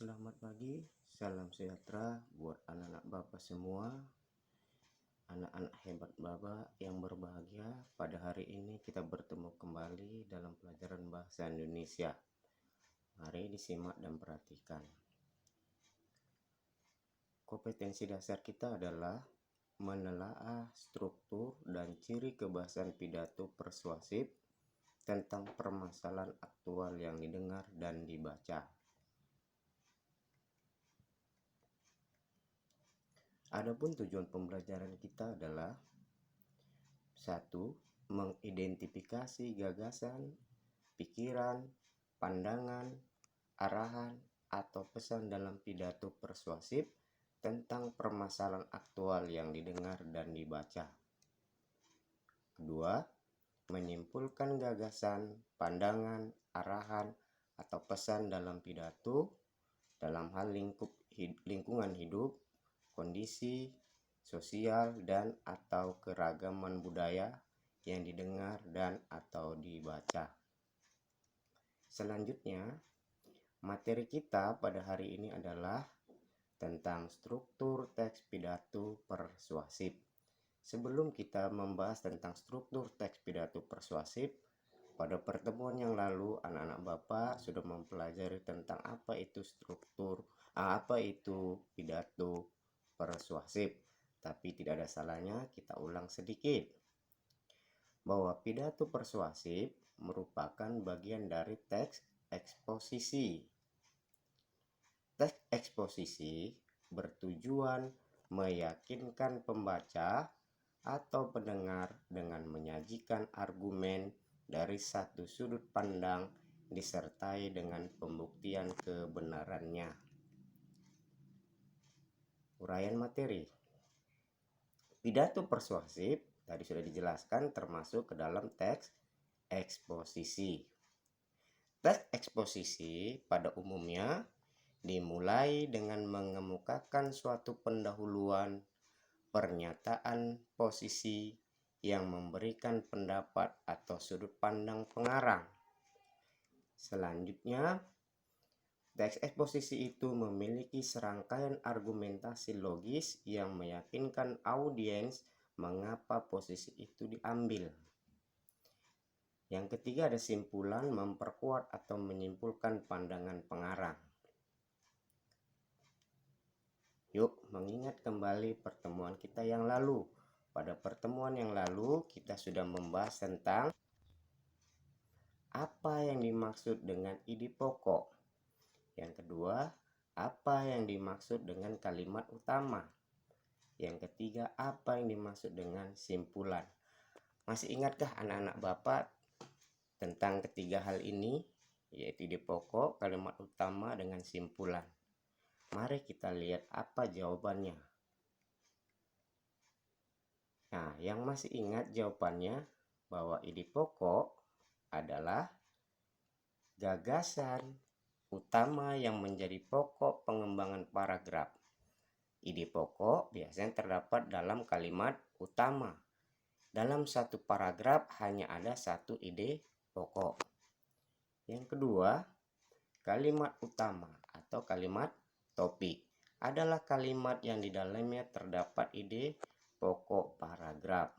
Selamat pagi, salam sejahtera buat anak-anak Bapak semua, anak-anak hebat Bapak yang berbahagia. Pada hari ini kita bertemu kembali dalam pelajaran bahasa Indonesia. Mari disimak dan perhatikan. Kompetensi dasar kita adalah menelaah struktur dan ciri kebahasaan pidato persuasif tentang permasalahan aktual yang didengar dan dibaca. Adapun tujuan pembelajaran kita adalah 1. Mengidentifikasi gagasan, pikiran, pandangan, arahan, atau pesan dalam pidato persuasif tentang permasalahan aktual yang didengar dan dibaca. Kedua, menyimpulkan gagasan, pandangan, arahan, atau pesan dalam pidato dalam hal lingkungan hidup, kondisi sosial dan atau keragaman budaya yang didengar dan atau dibaca. Selanjutnya, materi kita pada hari ini adalah tentang struktur teks pidato persuasif. Sebelum kita membahas tentang struktur teks pidato persuasif, pada pertemuan yang lalu anak-anak Bapak sudah mempelajari tentang apa itu pidato persuasif. Tapi tidak ada salahnya kita ulang sedikit, bahwa pidato persuasif merupakan bagian dari teks eksposisi. Teks eksposisi bertujuan meyakinkan pembaca atau pendengar dengan menyajikan argumen dari satu sudut pandang disertai dengan pembuktian kebenarannya. Uraian materi. Pidato persuasif tadi sudah dijelaskan termasuk ke dalam teks eksposisi. Teks eksposisi pada umumnya dimulai dengan mengemukakan suatu pendahuluan, pernyataan posisi yang memberikan pendapat atau sudut pandang pengarang. Selanjutnya, teks eksposisi itu memiliki serangkaian argumentasi logis yang meyakinkan audiens mengapa posisi itu diambil. Yang ketiga ada simpulan, memperkuat atau menyimpulkan pandangan pengarang. Yuk mengingat kembali pertemuan kita yang lalu. Pada pertemuan yang lalu kita sudah membahas tentang apa yang dimaksud dengan ide pokok. Yang kedua, apa yang dimaksud dengan kalimat utama. Yang ketiga, apa yang dimaksud dengan simpulan. Masih ingatkah anak-anak Bapak tentang ketiga hal ini, yaitu ide pokok, kalimat utama, dengan simpulan? Mari kita lihat apa jawabannya. Nah, yang masih ingat jawabannya bahwa ide pokok adalah gagasan utama yang menjadi pokok pengembangan paragraf. Ide pokok biasanya terdapat dalam kalimat utama. Dalam satu paragraf hanya ada satu ide pokok. Yang kedua, kalimat utama atau kalimat topik adalah kalimat yang di dalamnya terdapat ide pokok paragraf.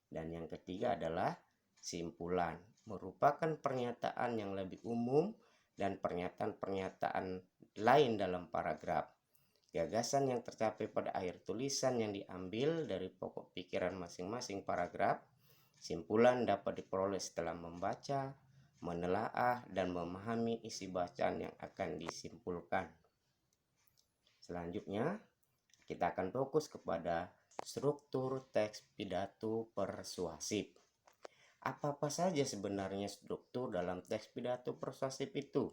Dan yang ketiga adalah simpulan, merupakan pernyataan yang lebih umum dan pernyataan-pernyataan lain dalam paragraf. Gagasan yang tercapai pada akhir tulisan yang diambil dari pokok pikiran masing-masing paragraf. Simpulan dapat diperoleh setelah membaca, menelaah, dan memahami isi bacaan yang akan disimpulkan. Selanjutnya, kita akan fokus kepada struktur teks pidato persuasif. Apa-apa saja sebenarnya struktur dalam teks pidato persuasif itu?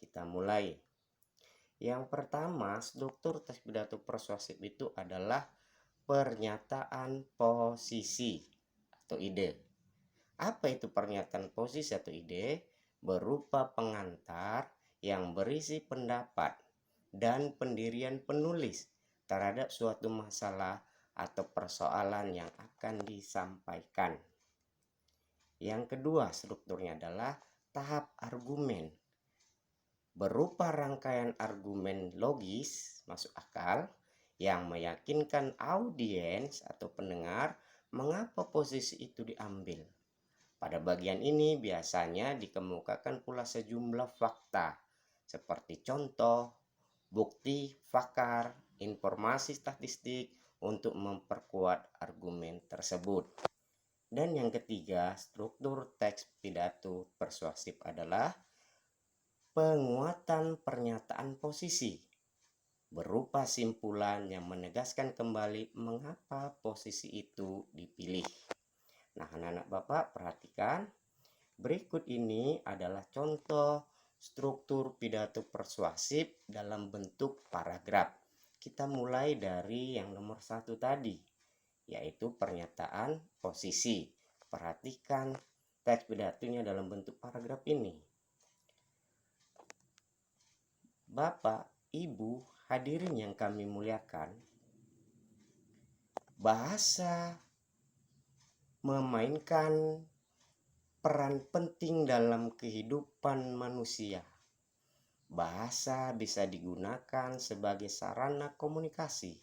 Kita mulai. Yang pertama, struktur teks pidato persuasif itu adalah pernyataan posisi atau ide. Apa itu pernyataan posisi atau ide? Berupa pengantar yang berisi pendapat dan pendirian penulis terhadap suatu masalah atau persoalan yang akan disampaikan. Yang kedua, strukturnya adalah tahap argumen. berupa rangkaian argumen logis masuk akal yang meyakinkan audiens atau pendengar mengapa posisi itu diambil. Pada bagian ini biasanya dikemukakan pula sejumlah fakta seperti contoh, bukti, fakar, informasi statistik untuk memperkuat argumen tersebut. Dan yang ketiga, struktur teks pidato persuasif adalah penguatan pernyataan posisi berupa simpulan yang menegaskan kembali mengapa posisi itu dipilih. Nah, anak-anak Bapak perhatikan, berikut ini adalah contoh struktur pidato persuasif dalam bentuk paragraf. Kita mulai dari yang nomor 1 tadi, yaitu pernyataan posisi. Perhatikan teks pidatonya dalam bentuk paragraf ini. Bapak, Ibu, hadirin yang kami muliakan, bahasa memainkan peran penting dalam kehidupan manusia. Bahasa bisa digunakan sebagai sarana komunikasi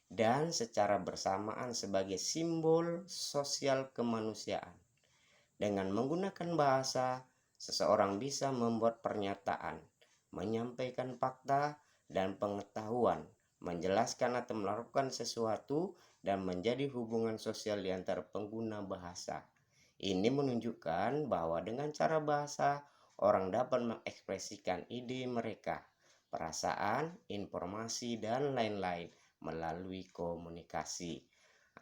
dan secara bersamaan sebagai simbol sosial kemanusiaan. Dengan menggunakan bahasa, seseorang bisa membuat pernyataan, menyampaikan fakta dan pengetahuan, menjelaskan atau melakukan sesuatu, dan menjadi hubungan sosial di antara pengguna bahasa. Ini menunjukkan bahwa dengan cara bahasa, orang dapat mengekspresikan ide mereka, perasaan, informasi, dan lain-lain melalui komunikasi.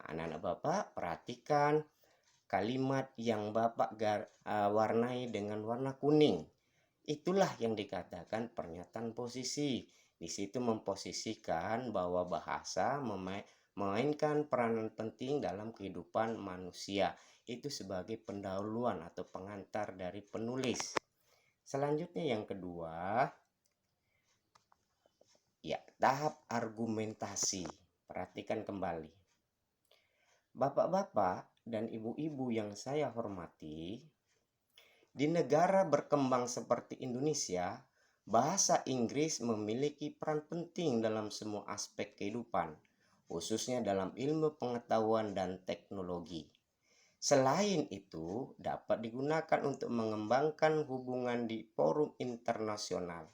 Anak-anak Bapak, perhatikan kalimat yang Bapak warnai dengan warna kuning. Itulah yang dikatakan pernyataan posisi. Di situ memposisikan bahwa bahasa memainkan peranan penting dalam kehidupan manusia. Itu sebagai pendahuluan atau pengantar dari penulis. Selanjutnya yang kedua, ya, tahap argumentasi. Perhatikan kembali. Bapak-bapak dan ibu-ibu yang saya hormati, di negara berkembang seperti Indonesia, bahasa Inggris memiliki peran penting dalam semua aspek kehidupan, khususnya dalam ilmu pengetahuan dan teknologi. Selain itu, dapat digunakan untuk mengembangkan hubungan di forum internasional.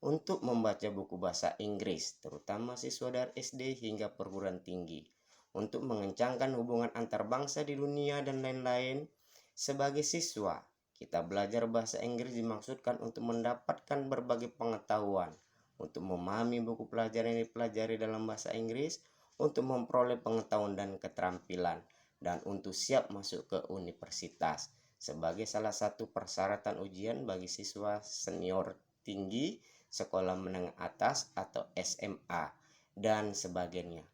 Untuk membaca buku bahasa Inggris, terutama siswa dari SD hingga perguruan tinggi. Untuk mengencangkan hubungan antar bangsa di dunia dan lain-lain. Sebagai siswa, kita belajar bahasa Inggris dimaksudkan untuk mendapatkan berbagai pengetahuan, untuk memahami buku pelajaran yang dipelajari dalam bahasa Inggris, untuk memperoleh pengetahuan dan keterampilan, dan untuk siap masuk ke universitas. Sebagai salah satu persyaratan ujian bagi siswa senior tinggi, sekolah menengah atas atau SMA, dan sebagainya.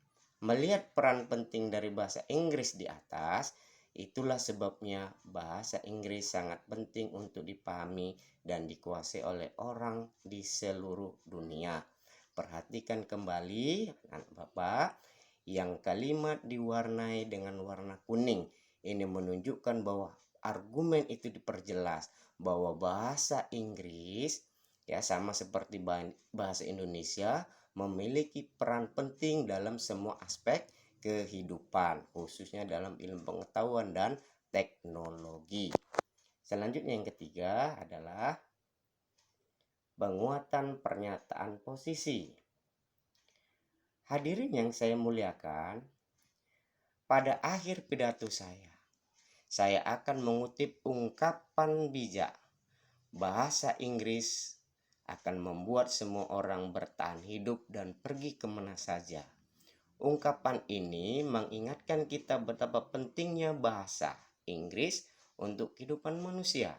Melihat peran penting dari bahasa Inggris di atas, itulah sebabnya bahasa Inggris sangat penting untuk dipahami dan dikuasai oleh orang di seluruh dunia. Perhatikan kembali, anak Bapak, yang kalimat diwarnai dengan warna kuning. Ini menunjukkan bahwa argumen itu diperjelas bahwa bahasa Inggris, ya, sama seperti bahasa Indonesia, memiliki peran penting dalam semua aspek kehidupan, khususnya dalam ilmu pengetahuan dan teknologi. Selanjutnya yang ketiga adalah penguatan pernyataan posisi. Hadirin yang saya muliakan, pada akhir pidato saya akan mengutip ungkapan bijak. Bahasa Inggris akan membuat semua orang bertahan hidup dan pergi kemana saja. Ungkapan ini mengingatkan kita betapa pentingnya bahasa Inggris untuk kehidupan manusia.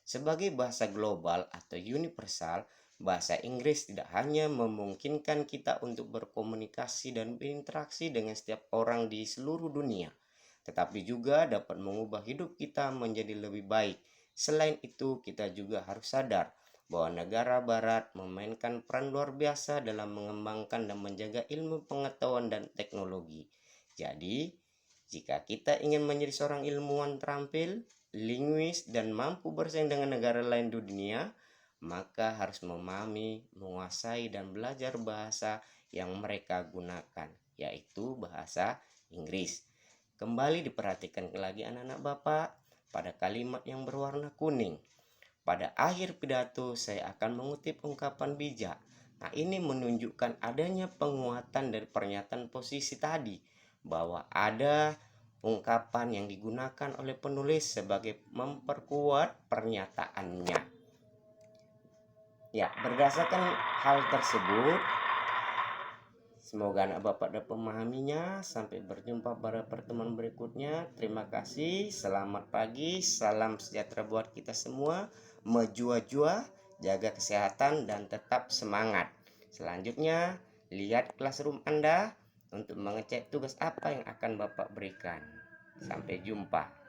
Sebagai bahasa global atau universal, bahasa Inggris tidak hanya memungkinkan kita untuk berkomunikasi dan berinteraksi dengan setiap orang di seluruh dunia, tetapi juga dapat mengubah hidup kita menjadi lebih baik. Selain itu, kita juga harus sadar bahwa negara barat memainkan peran luar biasa dalam mengembangkan dan menjaga ilmu pengetahuan dan teknologi. Jadi, jika kita ingin menjadi seorang ilmuwan terampil, linguis, dan mampu bersaing dengan negara lain di dunia, maka harus memahami, menguasai, dan belajar bahasa yang mereka gunakan, yaitu bahasa Inggris. Kembali diperhatikan lagi anak-anak Bapak pada kalimat yang berwarna kuning. Pada akhir pidato saya akan mengutip ungkapan bijak. Nah, ini menunjukkan adanya penguatan dari pernyataan posisi tadi, bahwa ada ungkapan yang digunakan oleh penulis sebagai memperkuat pernyataannya. Ya, berdasarkan hal tersebut, semoga anak Bapak dapat memahaminya. Sampai berjumpa pada pertemuan berikutnya. Terima kasih. Selamat pagi. Salam sejahtera buat kita semua. Mejua-jua, jaga kesehatan dan tetap semangat. Selanjutnya, lihat classroom Anda untuk mengecek tugas apa yang akan Bapak berikan. Sampai jumpa.